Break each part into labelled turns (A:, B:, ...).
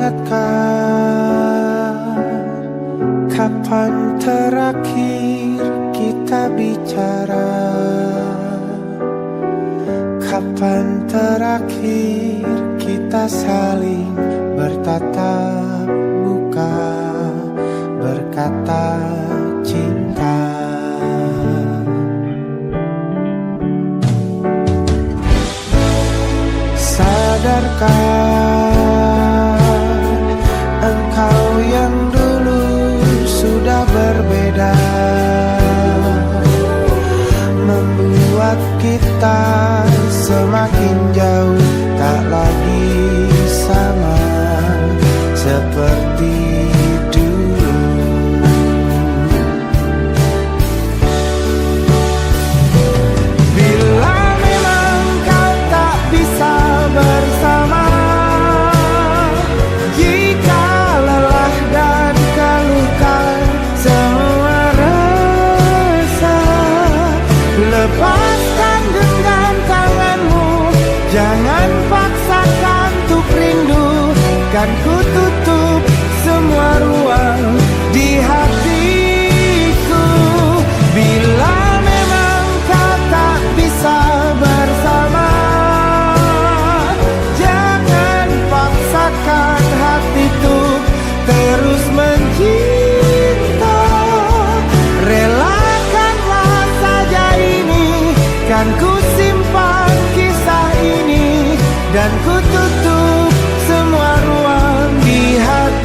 A: ingatkah kapan terakhir kita bicara? Kapan terakhir kita saling bertatap muka, berkata cinta? Sadarkah engkau yang dulu sudah berbeda, membuat kita semakin jauh, tak lagi sama seperti dulu. Bila memang kau tak bisa bersama, jika lelah dan keluhkan semua rasa, lepaskan genggam tanganmu, jangan paksakan untuk rindu. Kan ku tutup semua ruang di hatiku. Bila memang kau tak bisa bersama, jangan paksakan hati untuk terus mencinta. Relakanlah saja ini, kan ku simpan kisah ini, dan ku tutup semua ruang di hatiku.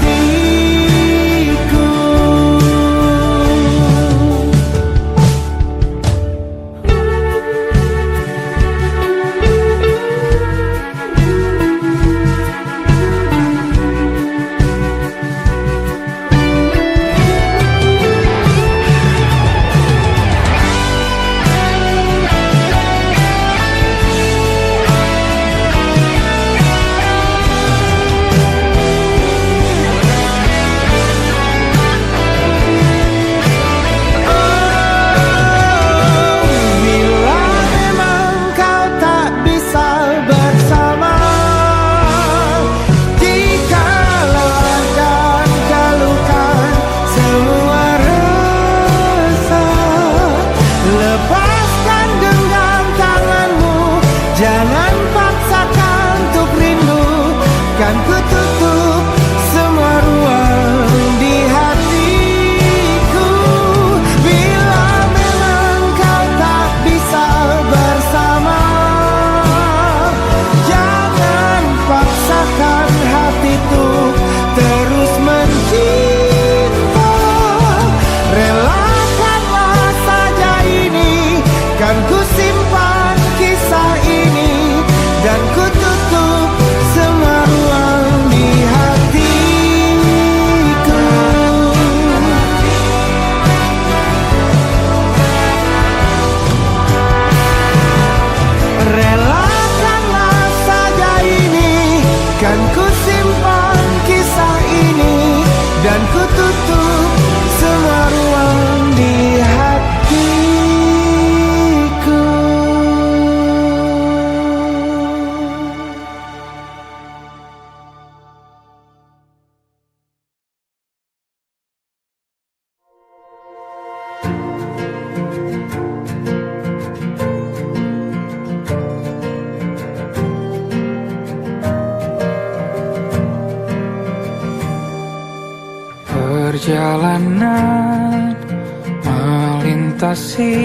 A: Kan ku tutup semua ruang di hatiku. Bila memang kau tak bisa bersama, jangan paksakan hati untuk terus mencinta. Relakanlah saja ini, kan ku simpan kisah ini, dan ku tutup semua ruang di hatiku. Relakanlah saja ini, kan ku simpan kisah ini, dan ku tutup semua ruang di hatiku. Perjalanan melintasi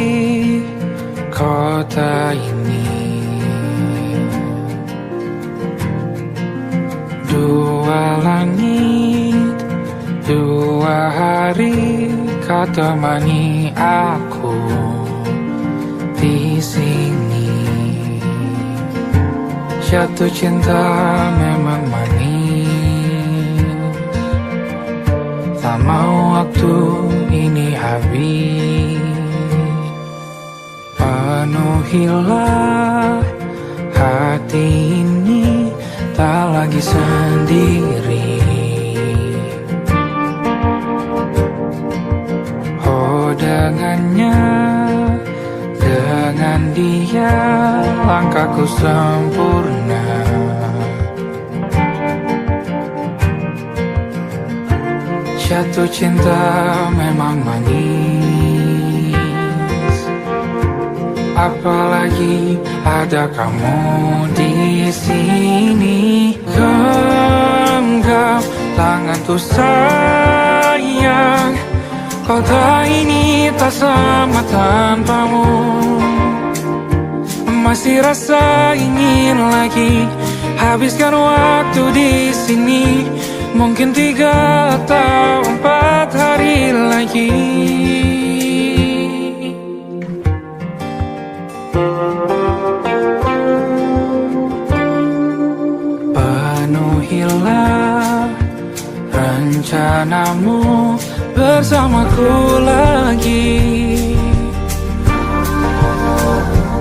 A: kota ini, dua langit, dua hari kau temani aku di sini. Jatuh cinta memang manis, tak mau waktu ini habis. Penuhilah hati ini, tak lagi sendiri. Oh dengannya, dengan dia langkahku sempurna. Jatuh cinta memang manis, apalagi ada kamu di sini. Genggam tanganku sayang, kota ini tak sama tanpamu. Masih rasa ingin lagi habiskan waktu di sini. Mungkin 3 atau 4 hari lagi. Penuhilah rencanamu bersamaku lagi.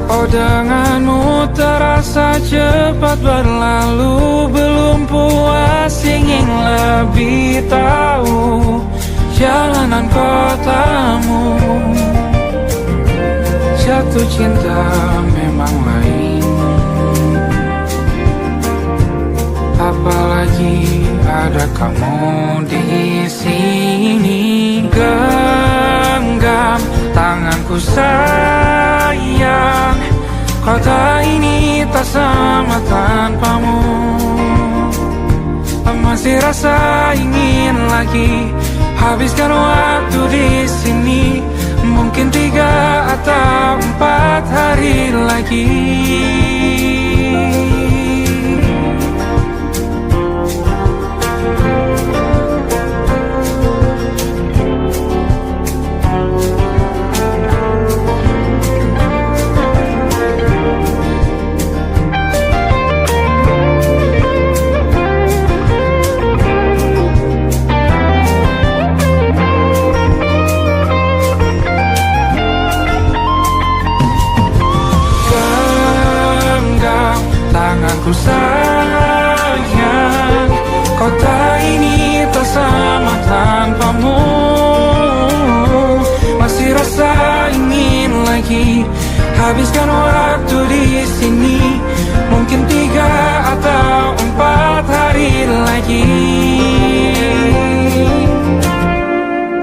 A: Oh, denganmu terasa cepat berlalu. Belum puas ingin lebih tahu jalanan kotamu. Jatuh cinta memang lain, apalagi ada kamu di sini. Genggam tanganku sayang, kota ini tak sama tanpamu. Masih rasa ingin lagi habiskan waktu di sini. Mungkin 3 atau 4 hari lagi. Tanganku sayang, kota ini tak sama tanpamu. Masih rasa ingin lagi habiskan waktu di sini. Mungkin 3 atau 4 hari lagi.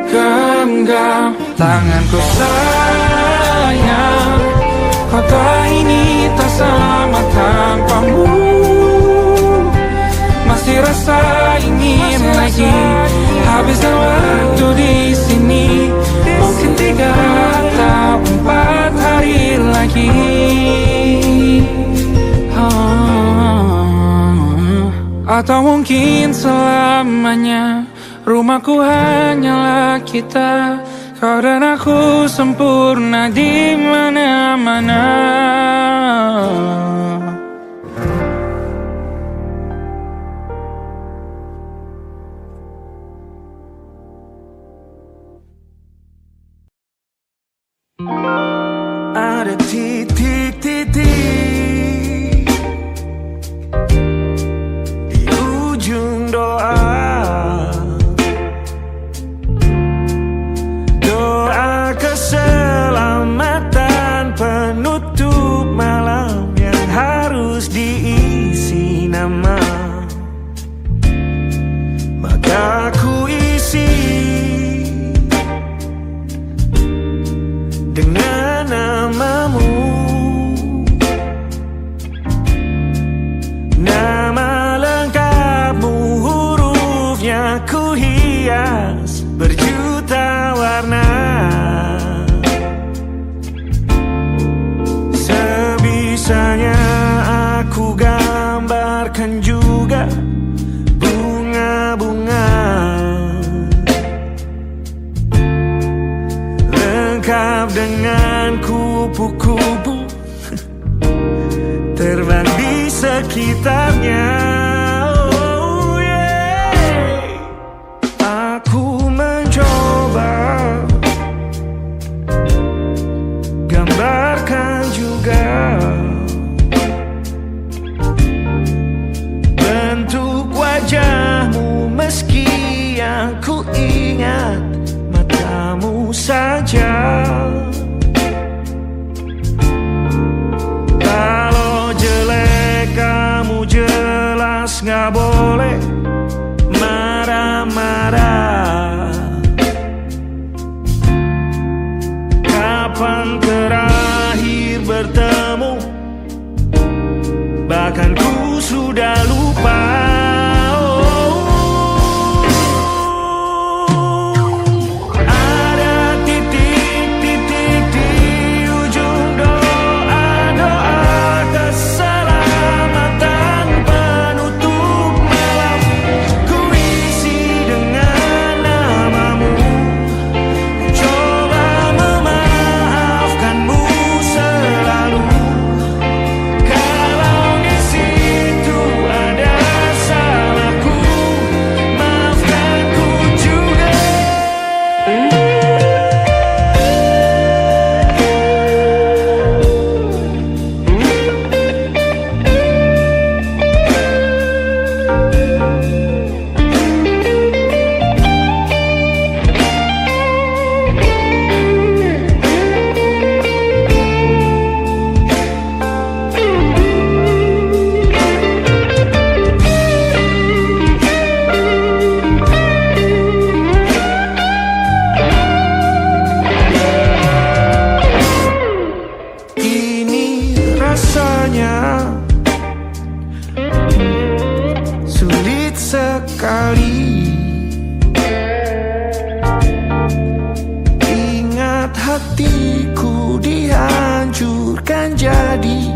A: Genggam tanganku sayang, kota ini tak sama tanpamu. Masih rasa ingin lagi habiskan waktu di sini. Mungkin 3 atau 4 hari lagi. Atau mungkin selamanya. Rumahku hanyalah kita, kau dan aku sempurna di mana-mana.
B: Ada titik-titik di ujung doa. Doa keselamatan penutup malam yang harus diisi nama. Maka ku isi dengan namamu. Nama lengkapmu, hurufnya ku hias berjuta warna. Sebisanya aku gambarkan juga bunga-bunga, lengkap dengan kupu-kupu terbang di sekitarnya. Oh yeah. Aku mencoba gambarkan juga bentuk wajahmu, meski yang ku ingat matamu saja. Kalau jelek kamu jelas gak boleh marah-marah. kapan terakhir bertemu, bahkan ku sudah lupa. Sulit sekali ingat hatiku dihancurkan jadi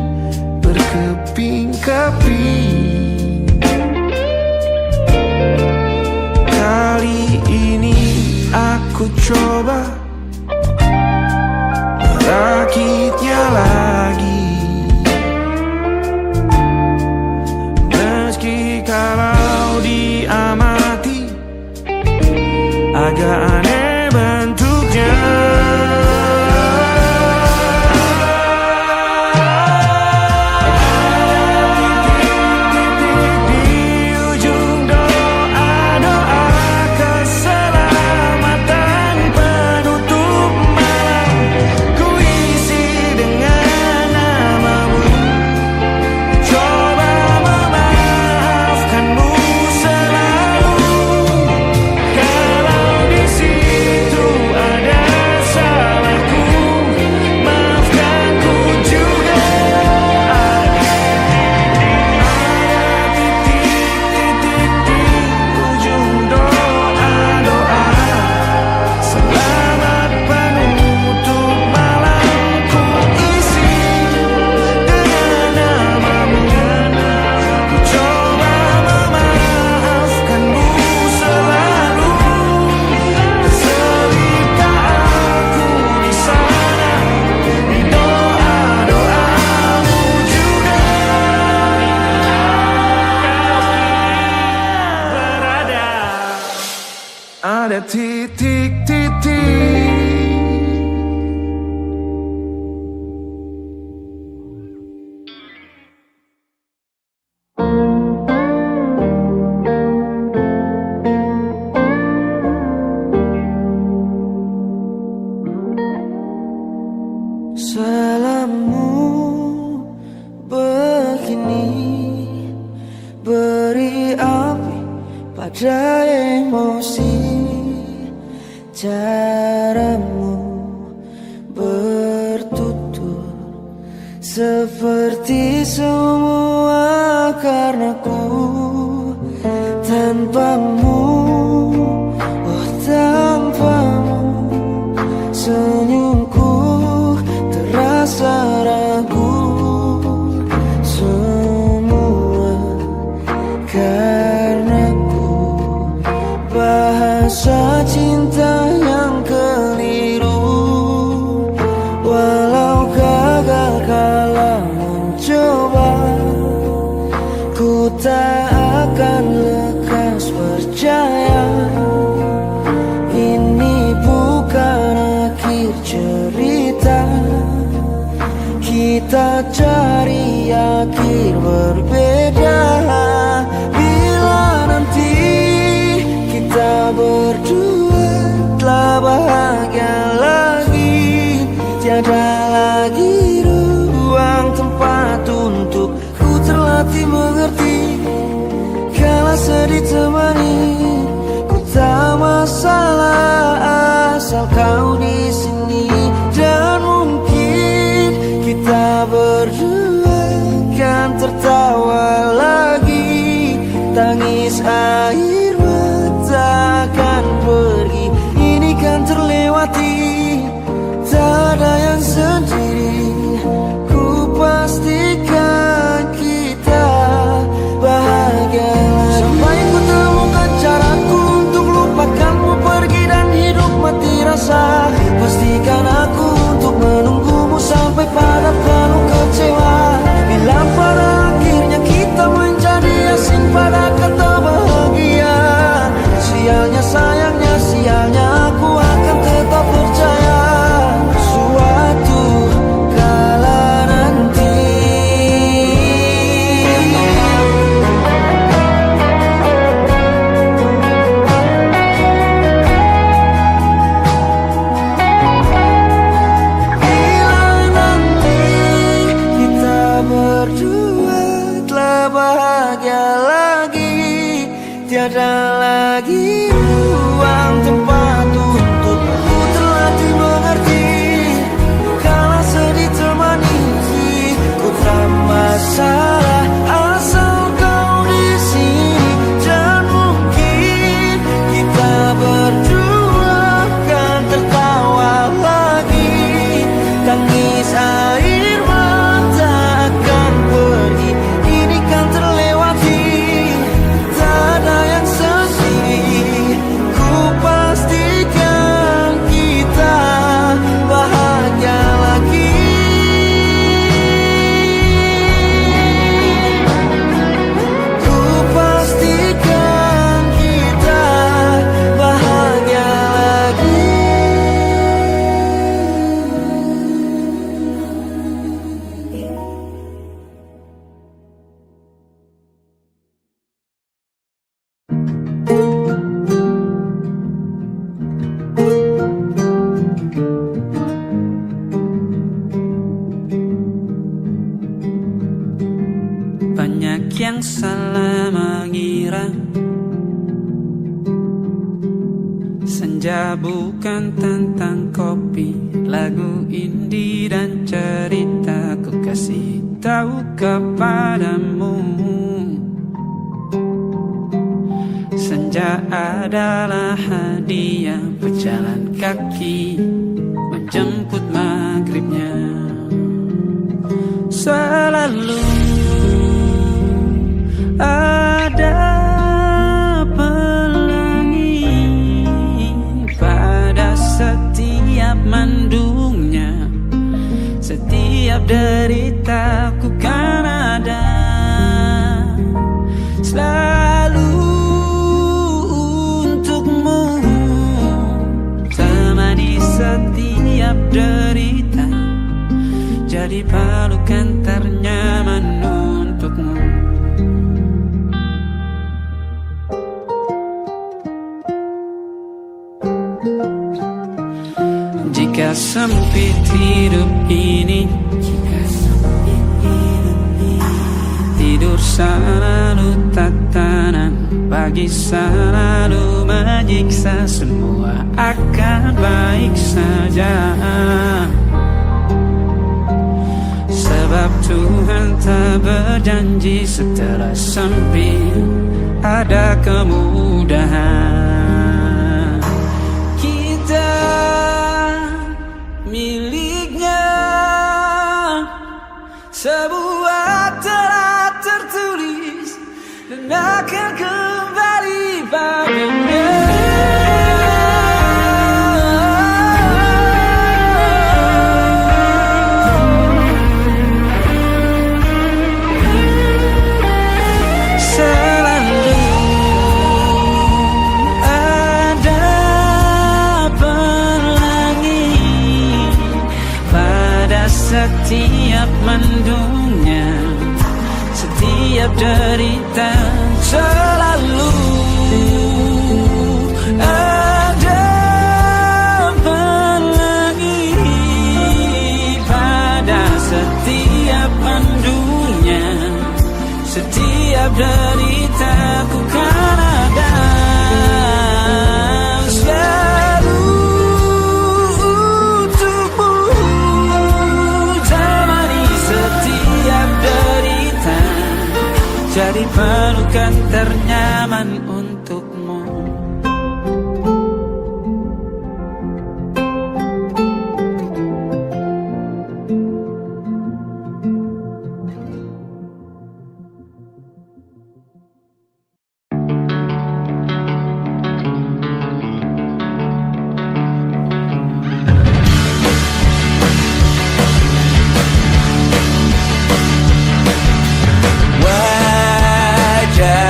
B: berkeping-keping. Kali ini aku coba merakitnya lagi. Kalau diamati agak aneh bentuknya. Ada titik-titik. Salammu begini beri api pada emosi. Caramu bertutur seperti semua karenaku. Tanpamu, oh tanpamu, senyumku terasa ragu. Semua karenaku, bahasa cinta yang keliru. Walau gagal kala mencoba, ku tak akan lekas percaya. Ini bukan akhir cerita, kita cari akhir berbeda. Bila nanti kita berdua telah bahagia lagi, tiada lagi ruang tempat untuk ku terlatih mengerti. Kala sedih temani, ku tak masalah asal kau di sini dan tiada lagi ruang tempat untukku terlatih mengerti. Kala sedih temani, ku tak masalah asal kau di sini. Dan mungkin kita berdua kan tertawa lagi. Tangis air mata akan pergi, ini kan terlewati. Tak ada yang sedih, ku pastikan kita bahagia lagi. Ku pastikan kita bahagia lagi.
A: Banyak yang salah mengira senja bukan tentang kopi, lagu indie dan cerita. Ku kasih tahu kepadamu, senja adalah hadiah berjalan kaki menjemput maghribnya. Selalu ada pelangi pada setiap mendungnya. Setiap deritaku kan ada selalu untukmu. Temani setiap derita, jadi pelukan ternyaman untukmu. Jika sempit hidup ini, tidur selalu tatanan, pagi selalu menyiksa, semua akan baik saja. Sebab Tuhan tak berjanji setelah sempit ada kemudahan. Kita miliknya, sebuah telah tertulis dan akan kembali padanya. Setiap mendungnya, setiap derita, selalu ada pelangi pada setiap mendungnya. Setiap derita ku kan ada selalu untukmu. Jadi pelukan ternyaman untukmu.
B: Wajahmu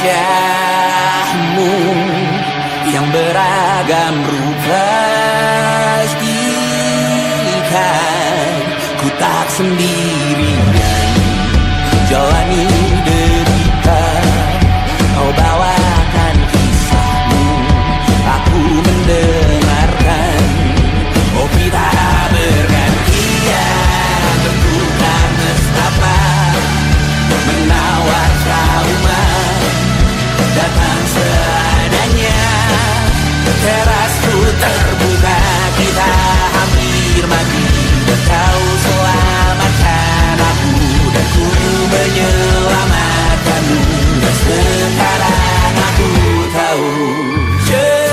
B: wajahmu yang beragam rupa, ikan ku tak sendirian jalani derita. Kau bawakan kisahmu, aku mendengarkan. Oh kita bergantian bertukar nestapa, menawar trauma datang seadanya. Terasku terbuka, kita hampir mati, kau selamatkan aku dan ku menyelamatkanmu. Dan sekarang aku tahu cerita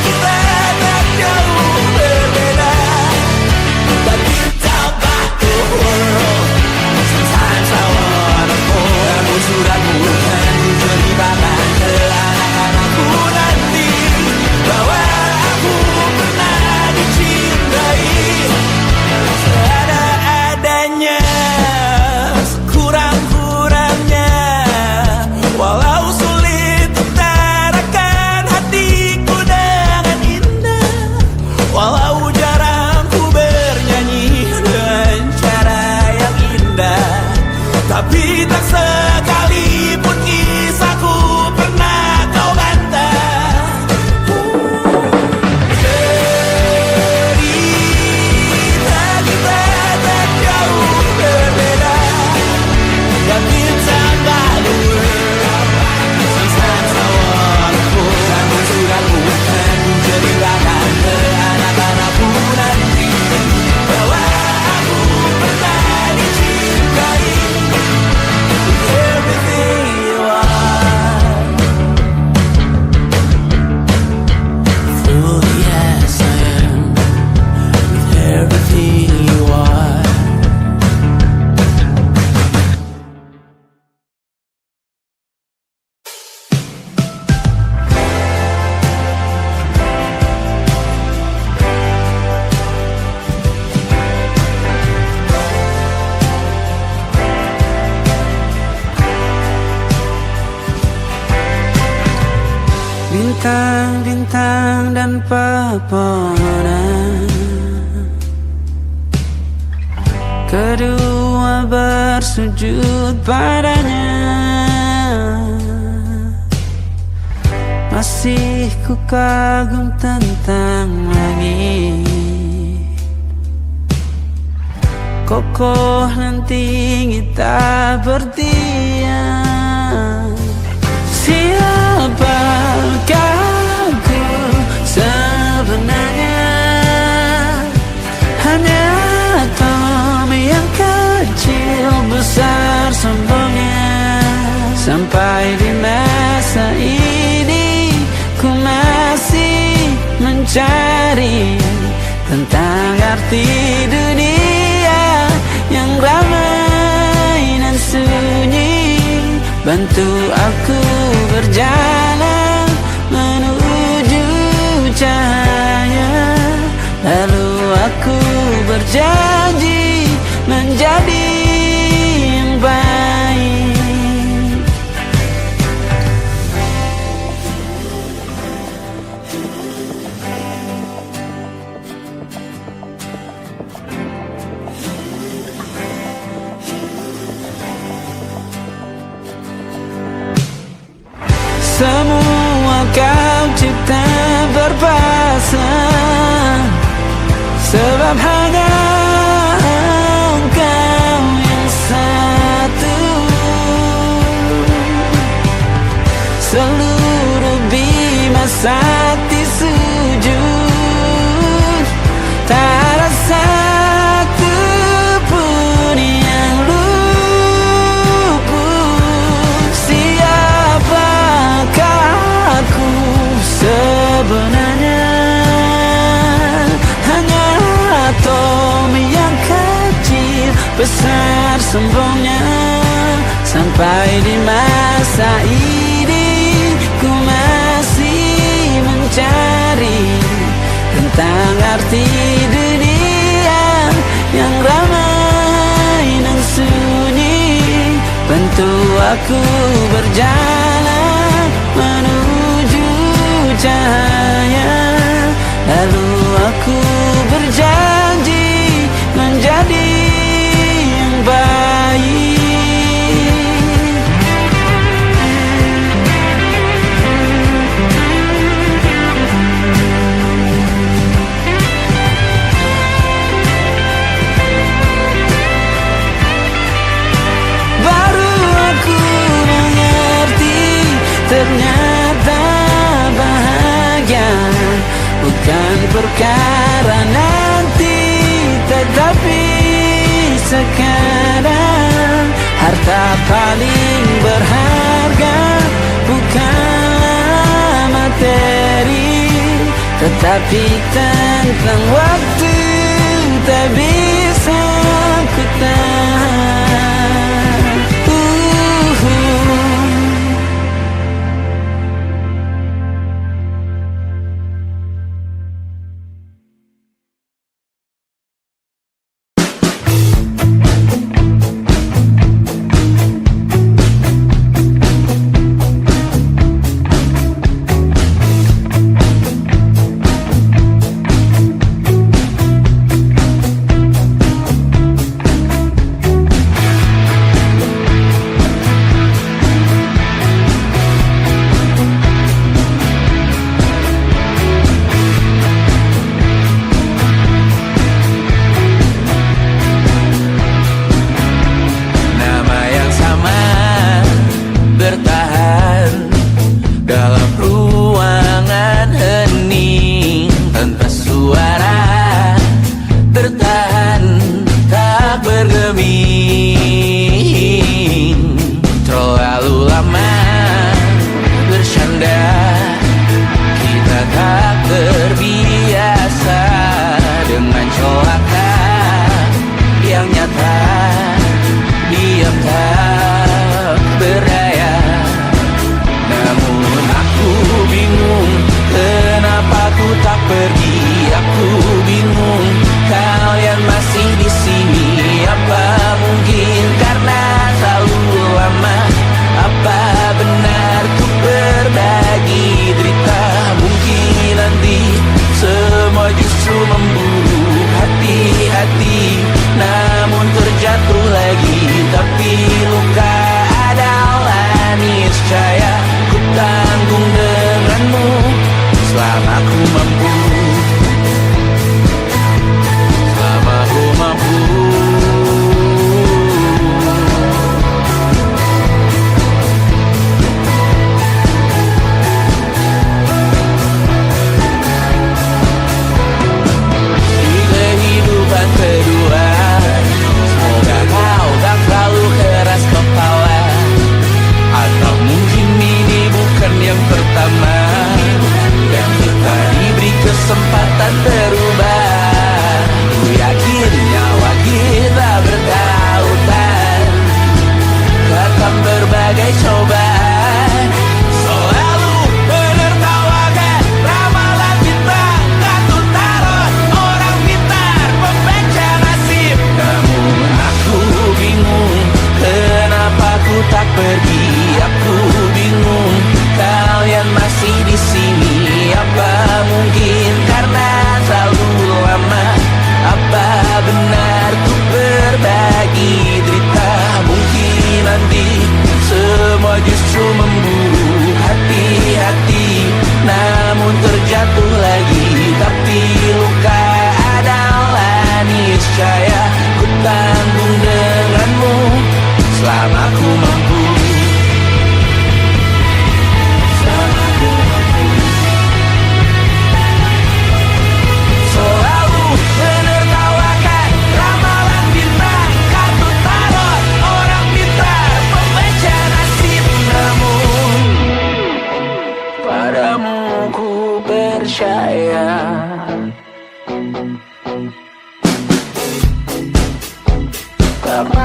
B: kita tak jauh berbeda, but it's about the world. Sometimes I wanna fall. Kamu sudah bukan ceritakan ke anak-anakku nanti bahwa aku pernah dicintai seada-adanya, sekurang-kurangnya. Walau sulit utarakan hatiku dengan indah, walau jarang ku bernyanyi dengan cara yang indah, tapi tak sekalipun kisahku pernah kau bantah. Cerita kita tak jauh berbeda, but it's about the world. Sometimes I wanna fall. Kamu sudah bukan ceritakan ke anak-anakku nanti bahwa aku pernah dicintai. Everything you are, fully as I am, with everything you are. Bintang-bintang dan pepohonan, kedua bersujud padanya. Masih ku kagum tentang langit, kokoh dan tinggi tak berdiam. Siapakah ku sebenarnya? Hanya atom yang kecil besar sombongnya. Sampai di masa ini ku masih mencari tentang arti dunia yang ramai dan sunyi. Bantu aku berjalan menuju cahaya, lalu aku berjanji menjadi yang baik. Semua kau cipta berpasang, sebab hanya engkau yang satu. Seluruh bima sakti sujud, tak ada satu pun yang luput. Siapakah aku sebenarnya? Hanya atom yang kecil besar sombongnya. Sampai di masa ini ku masih mencari tentang arti dunia yang ramai dan sunyi. Bantu aku berjalan menuju cahaya, lalu aku berjanji menjadi yang baik. Baru aku mengerti, ternyata bahagia bukan perkara nanti, tetapi sekarang. Harta paling berharga bukanlah materi, tetapi tentang waktu tak bisa ku tahan.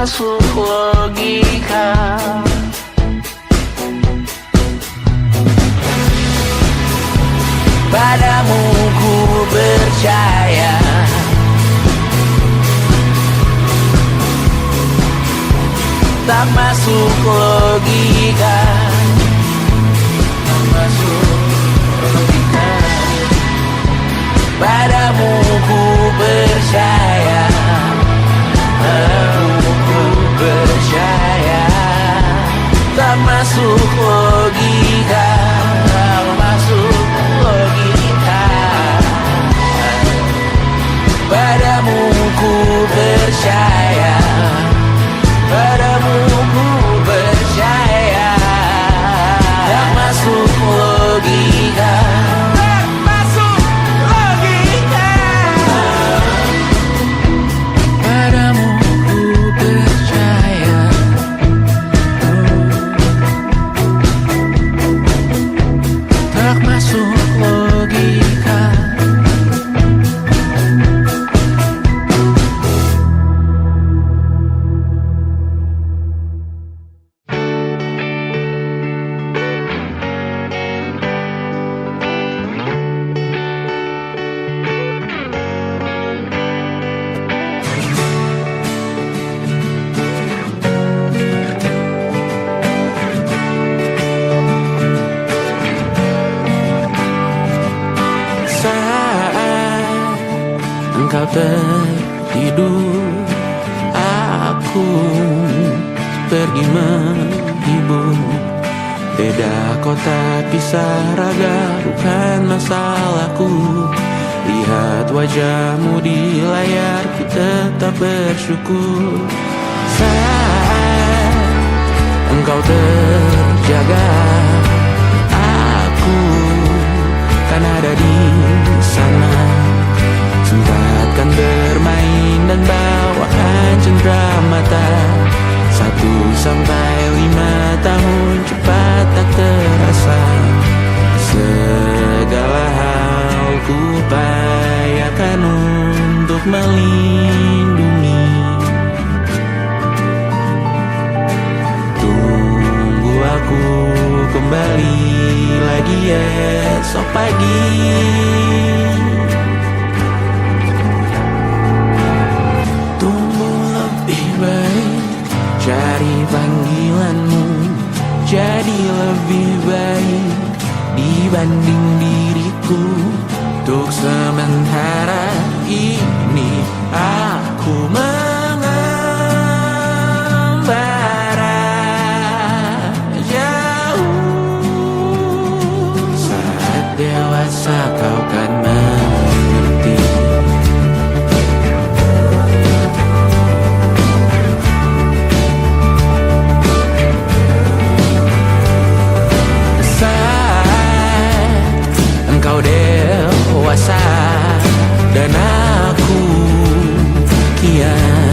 C: masuk logika. Padamu ku percaya. tak masuk logika, tak masuk logika. Padamu ku percaya, padamu ku percaya. Tak masuk logika, tak masuk logika. Padamu ku percaya, padamu ku percaya. Tak masuk logika, tak masuk logika. Padamu ku percaya, tak masuk logika.
B: Saat engkau tertidur, aku pergi menghibur. Beda kota pisah raga bukan masalahku. Lihat wajahmu di layar, ku tetap bersyukur. Saat engkau terjaga, aku kan ada di sana. Sempatkan bermain dan bawakan cendera mata. 1-5 tahun cepat tak terasa. Segala hal ku upayakan untuk melindungi. Tunggu aku kembali lagi esok pagi. Tumbuh lebih baik, cari panggilanmu, jadi lebih baik dibanding diriku. Untuk sementara ini aku mengembara jauh. Saat dewasa kau kan mengerti. Saat engkau dewasa dan aku kian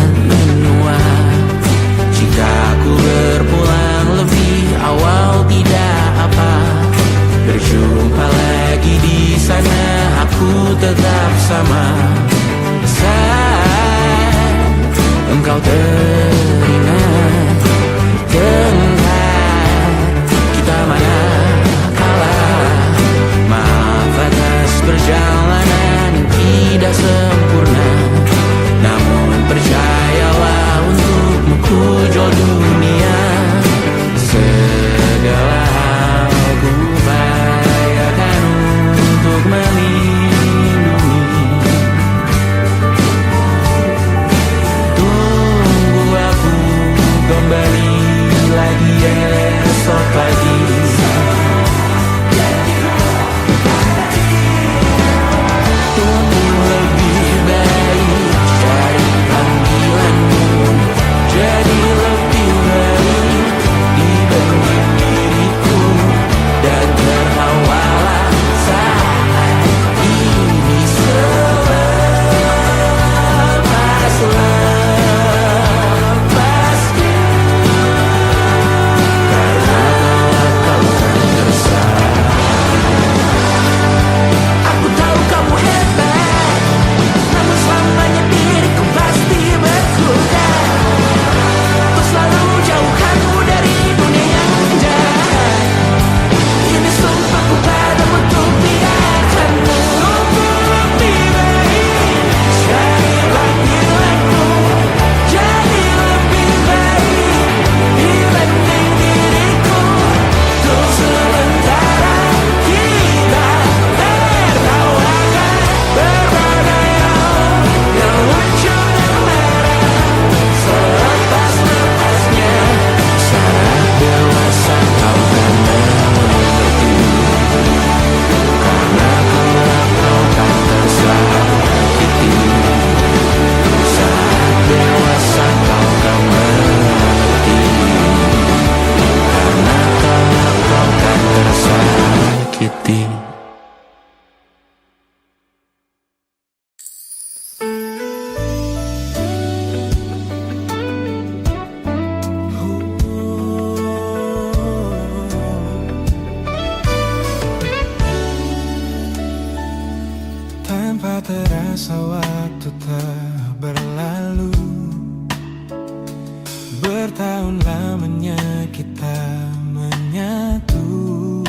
A: bertahun lamanya kita menyatu.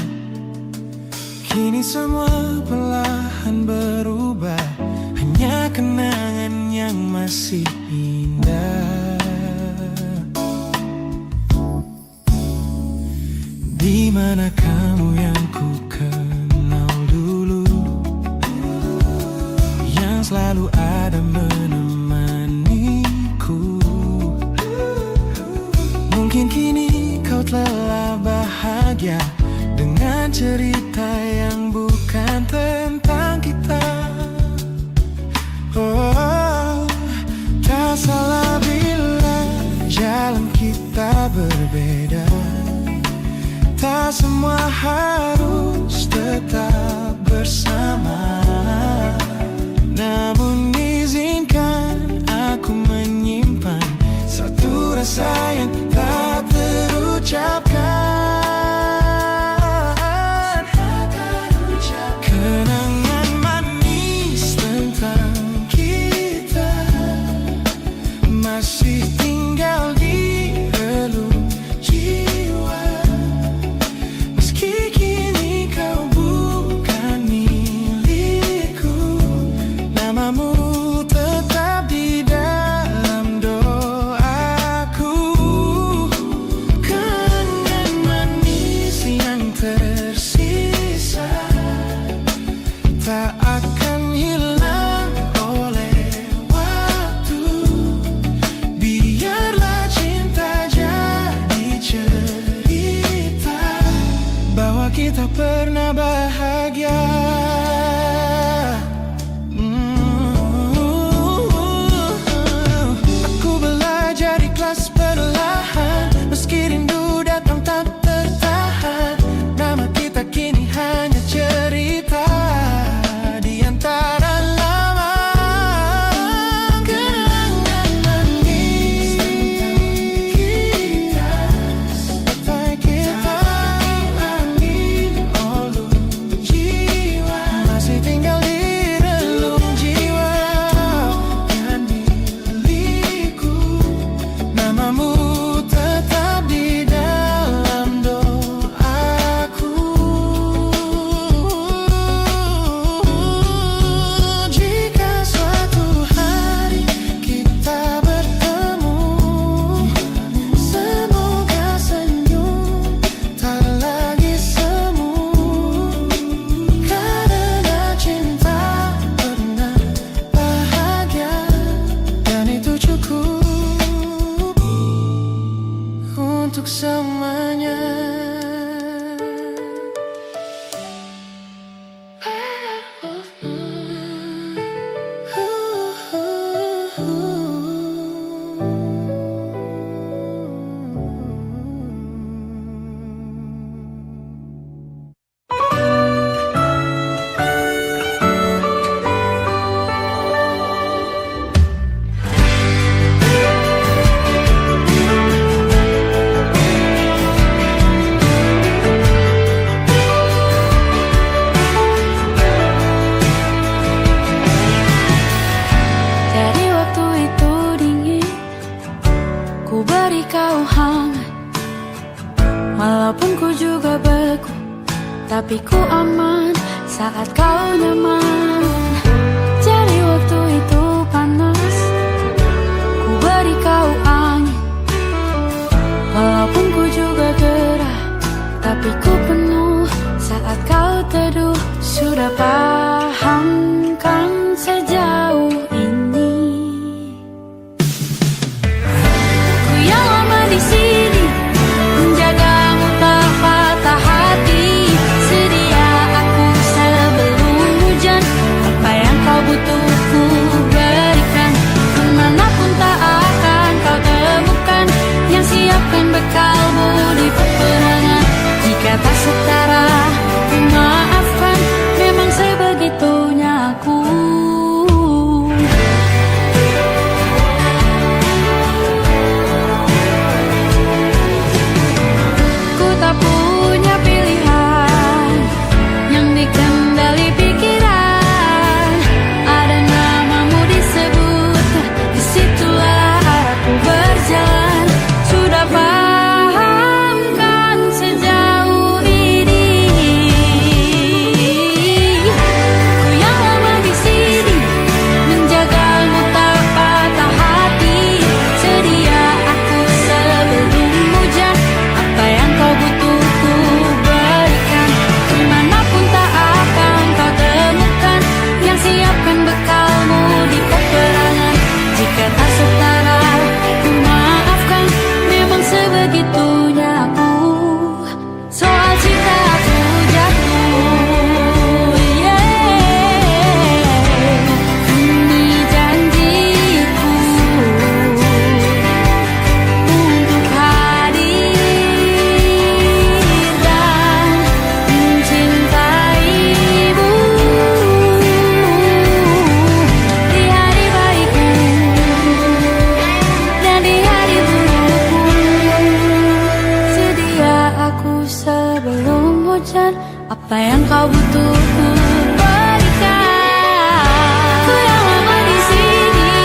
A: Kini semua perlahan berubah, hanya kenangan yang masih indah. Di mana kamu yang ku kenal dulu, yang selalu ada menemaniku. Mungkin kini kau telah bahagia dengan cerita yang bukan tentang kita. Oh, tak salah bila jalan kita berbeda. Tak semua harus tetap bersama. Namun izinkan aku menyimpan satu rasa yang tak terucapkan. Kenangan manis tentang kita masih tinggal di relung jiwa. Meski kini kau bukan milikku, namamu tetap di dalam doaku. Kenangan manis yang tersisa tak akan hilang oleh waktu. Biarlah cinta jadi cerita bahwa kita pernah bahagia. Aku belajar ikhlas perlahan, meski rindu datang tak tertahan. Nama kita kini hanya cerita di antara lama. Kenangan manis tentang kita, angin olung jiwa masih tinggal di relung jiwa. Dan milikku, namamu tetap di dalam doaku. Jika suatu hari kita bertemu, semoga senyum tak lagi semu. Karena cinta pernah bahagia, dan itu cukup untuk semuanya.
D: Dari waktu itu dingin, ku beri kau hangat. Walaupun ku juga beku, tapi ku aman saat kau nyaman. Dari waktu itu panas, ku beri kau angin. Walaupun ku juga gerah, tapi ku penuh saat kau teduh. Sudah paham kan sejauh ini? Ku yang lama di sini, menjagamu tak patah hati. Sedia aku sebelum hujan, hujan. Apa yang kau butuh ku berikan. Ku yang lama di sini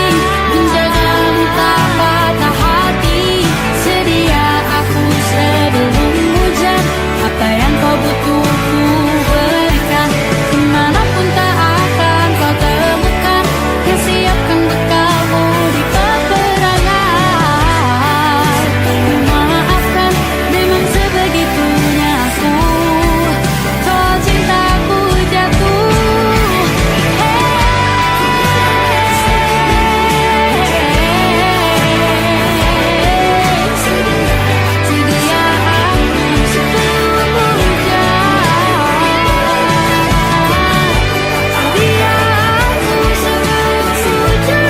D: menjagamu tak patah hati. Sedia aku sebelum hujan. Apa yang kau butuh ku berikan. Kemanapun tak akan kau temukan yang siapkan bekalmu di peperangan. Memaafkan memang sebegitunya aku. Soal cintaku jatuh. Sedia aku sebelum hujan. Sedia aku sebelum hujan.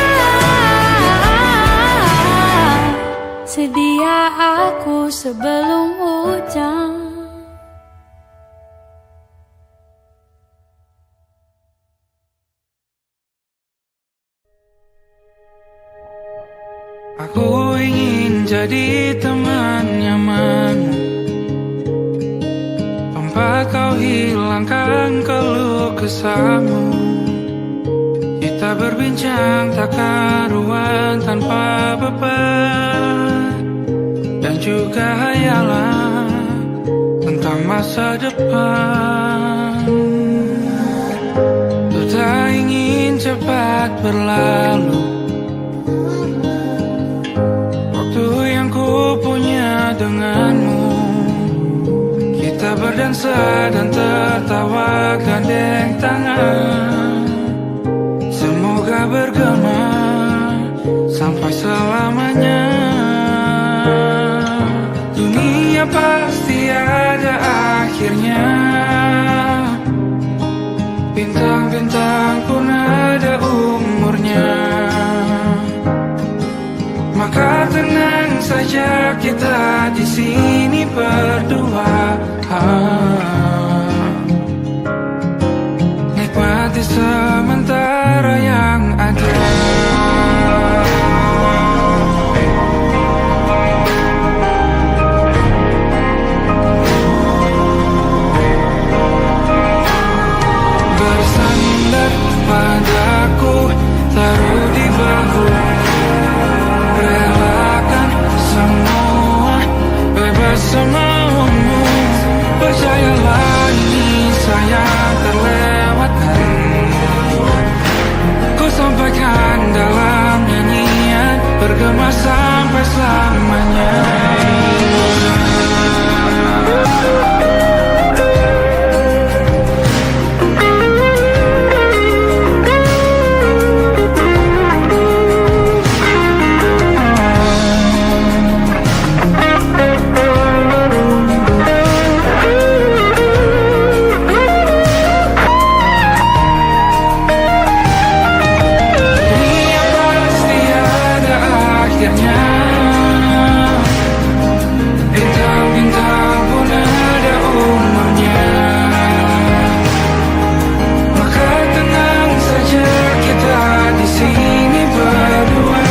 D: Sedia aku sebelum hujan.
A: Aku ingin jadi teman nyamanmu, tempat kau hilangkan keluh kesahmu. Kita berbincang tak karuan tanpa beban, dan juga hayalan tentang masa depan. Ku tak ingin cepat berlalu waktu yang ku punya denganmu. Kita berdansa dan tertawa gandeng tangan. Semoga bergema sampai selamanya. Dunia pasti ada akhirnya. Bintang-bintang pun ada umurnya. Maka tenang saja kita di sini berdua. Nikmati sementara yang ada. Bersandar padaku, taruh di bahu. Relakan semua, bebas semaumu. Percayalah ini sayang terlewatkan. Ku sampaikan dalam nyanyian, bergema sampai selamanya. Dunia pasti ada akhirnya. Bintang-bintang pun ada umurnya. Maka tenang saja kita di sini berdua.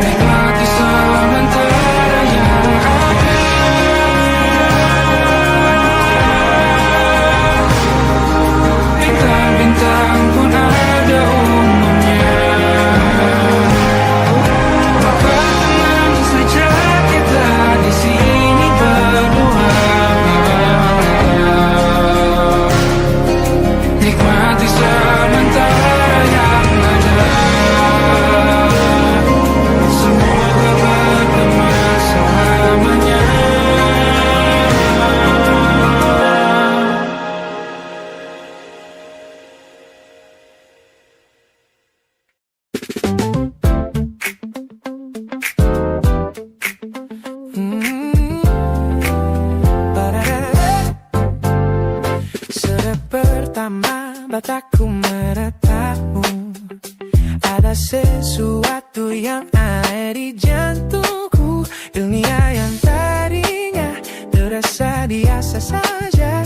A: Nikmati sementara yang ada. Bintang-bintang pun ada umurnya. Maka tenang saja kita di sini berdua. Nikmati sementara yang ada. Semoga bergema selamanya.
C: Sudah pertama mataku menatapmu. Ada sesuatu yang ada di jantungku. Dunia yang tadinya terasa biasa saja,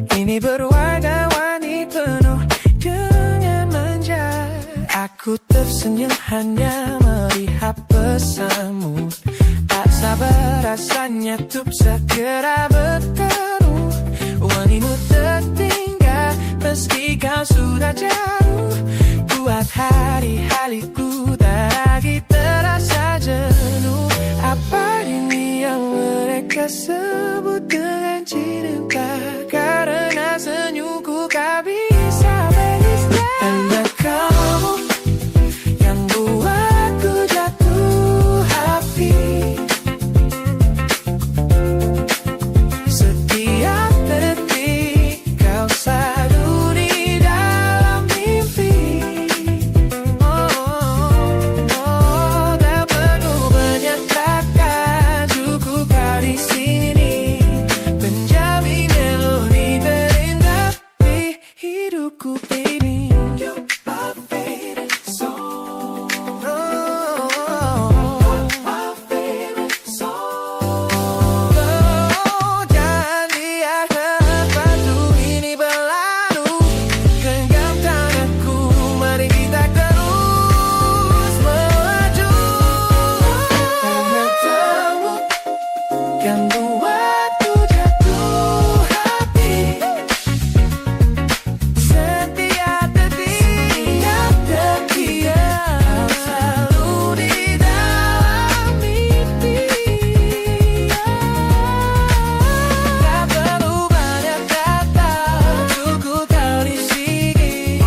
C: kini berwarna-warni penuh dengan manja. Aku tersenyum hanya melihat pesanmu. Tak Apa rasanya tuh segera bertemu, wangimu tertinggal meski kau sudah jauh. Buat hari-hariku tak lagi terasa jenuh. Apa ini yang mereka sebut dengan cinta? Karena senyumku tak bisa beristirahat. Hanya kamu yang buatku jatuh hati. Setiap detik kau selalu di dalam mimpi. Tak perlu banyak kata, cukup kau di sini menjamin melodi terindah di hidupku, baby. You're my favorite song. My favorite song. Jangan biarkan waktu ini berlalu. Genggam tanganku, mari kita terus melaju. Hanya kamu yang buatku jatuh hati. Setiap detik kau selalu di dalam mimpi. Tak perlu banyak kata, cukup kau di sini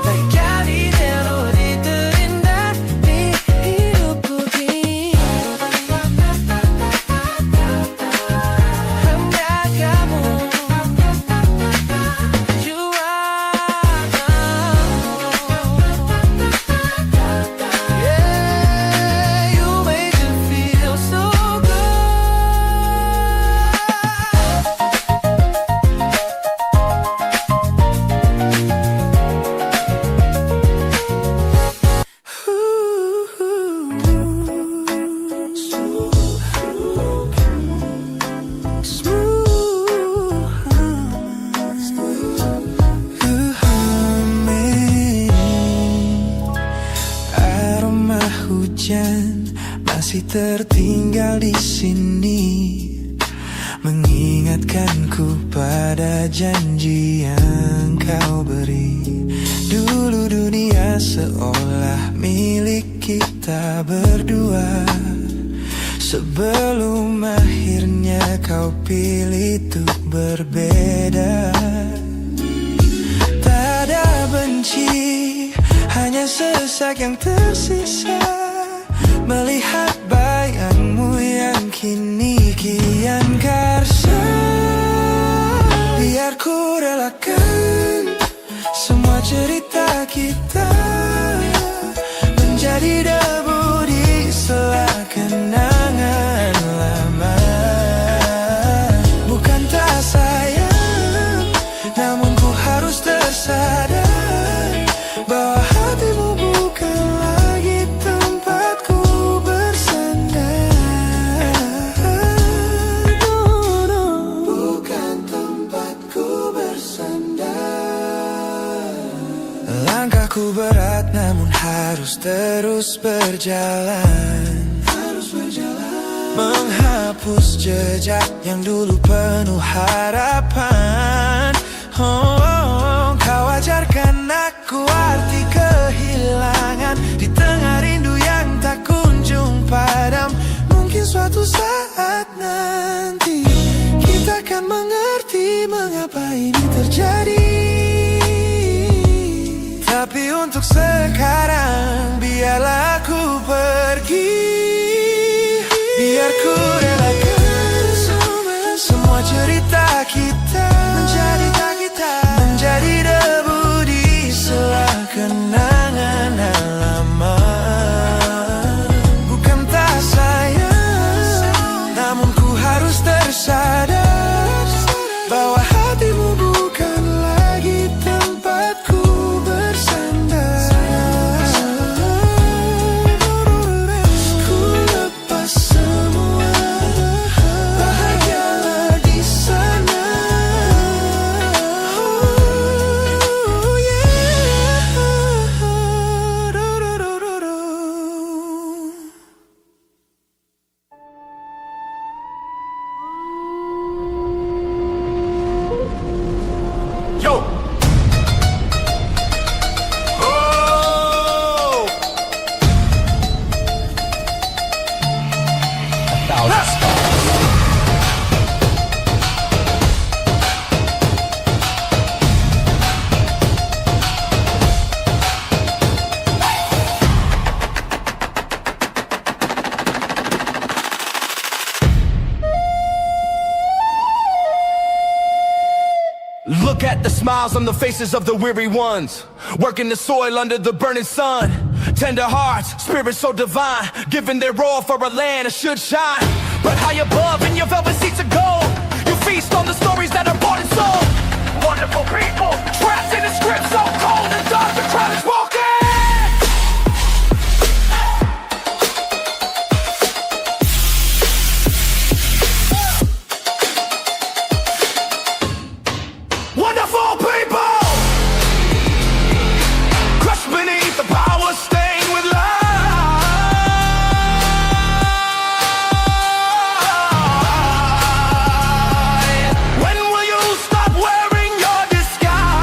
C: menjadi melodi terindah di hidupku ini. Hanya kamu, you yeah, you make me feel so good. Aroma hujan masih tertinggal di sini, mengingatkanku pada janji yang kau beri. Dulu dunia seolah milik kita berdua, sebelum akhirnya kau pilih untuk berbeda. Tak ada benci, hanya sesak yang tersisa, melihat bayangmu yang kini kian karsa. Biar ku relakan semua cerita kita menjadi debu di sela kenangan lama. Bukan tak sayang, namun ku harus tersadar bahwa hatimu bukan lagi tempatku bersandar. Bukan tempatku bersandar. Langkahku berat namun harus terus berjalan, menghapus jejak yang dulu penuh harapan. Kau ajarkan aku arti kehilangan di tengah rindu yang tak kunjung padam. Mungkin suatu saat nanti kita akan mengerti mengapa ini terjadi. Tapi untuk sekarang biarlah aku pergi. Biar ku relakan semua cerita kita menjadi debu di sela kenangan lama. Bukan tak sayang, namun ku harus tersadar bahwa hatimu bukan lagi tempatku bersandar. Ku lepas semua
E: the smiles on the faces of the weary ones, working the soil under the burning sun. Tender hearts, spirits so divine, giving their all for a land that should shine. But high above in your velvet seats of gold, you feast on the stories that are bought and sold. Wonderful people, trapped in a script so cold and dark, the crowd is walking. Wonderful people, crushed beneath the power stained with lies. When will you stop wearing your disguise?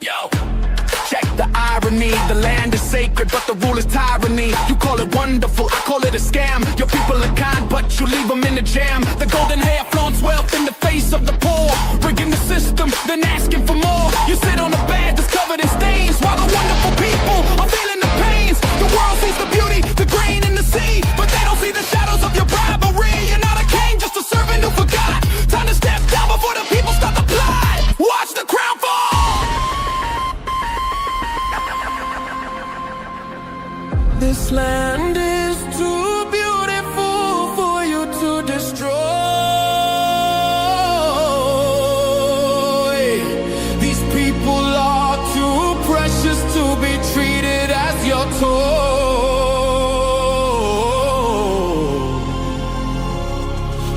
E: Yo, check the irony. The land is sacred, but the rule is tyranny. You call it wonderful, I call it a scam. Your people are kind, but you leave them in the jam. The golden hair flaunts wealth in the face of the poor, rigging the system, then asking for more. You sit on a bed that's covered in stains, while the wonderful people are feeling the pains. The world sees the beauty, the grain in the sea, but they don't see the shadows of your bribery. You're not a king, just a servant who forgot. Time to step down before the people start to plot. Watch the crown fall. This land is too beautiful for you to destroy. These people are too precious to be treated as your toy.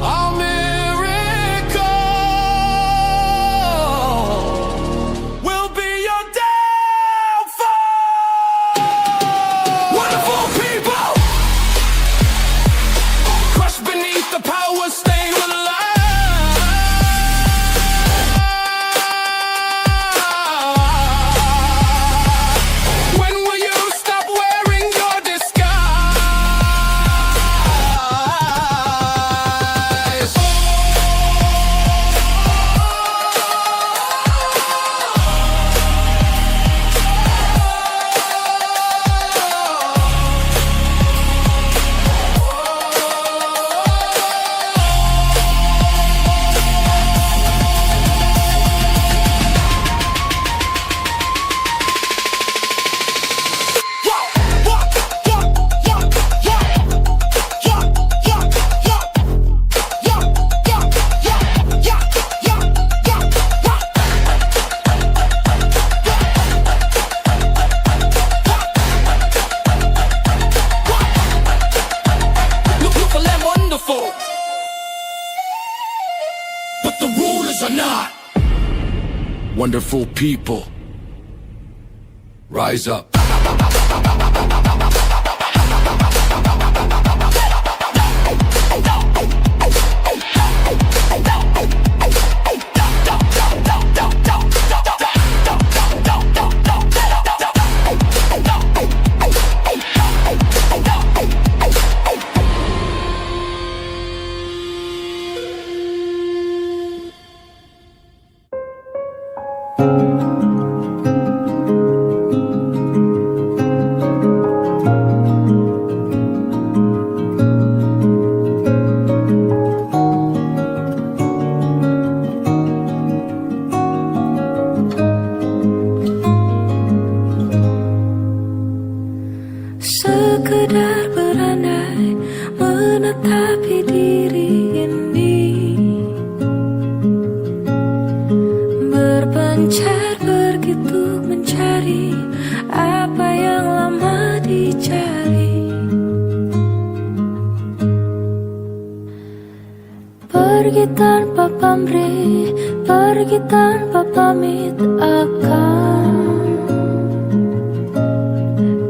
E: Our miracle will be your downfall. Wonderful people, crushed beneath the power stained with lies. When will you stop wearing your disguise? Beautiful and wonderful, but the rulers are not. Wonderful people, rise up.
D: Sekedar berandai menetapi diri ini, berpencar begitu mencari apa yang lama dicari. Pergi tanpa pamrih, pergi tanpa pamit akan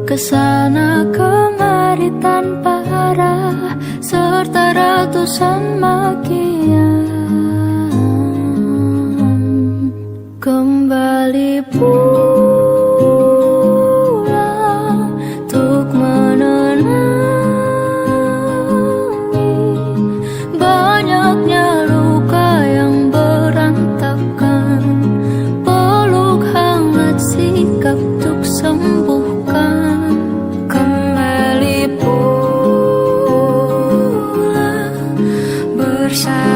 D: kesana kemari tanpa arah serta ratusan makian. Kembali pulang bersama.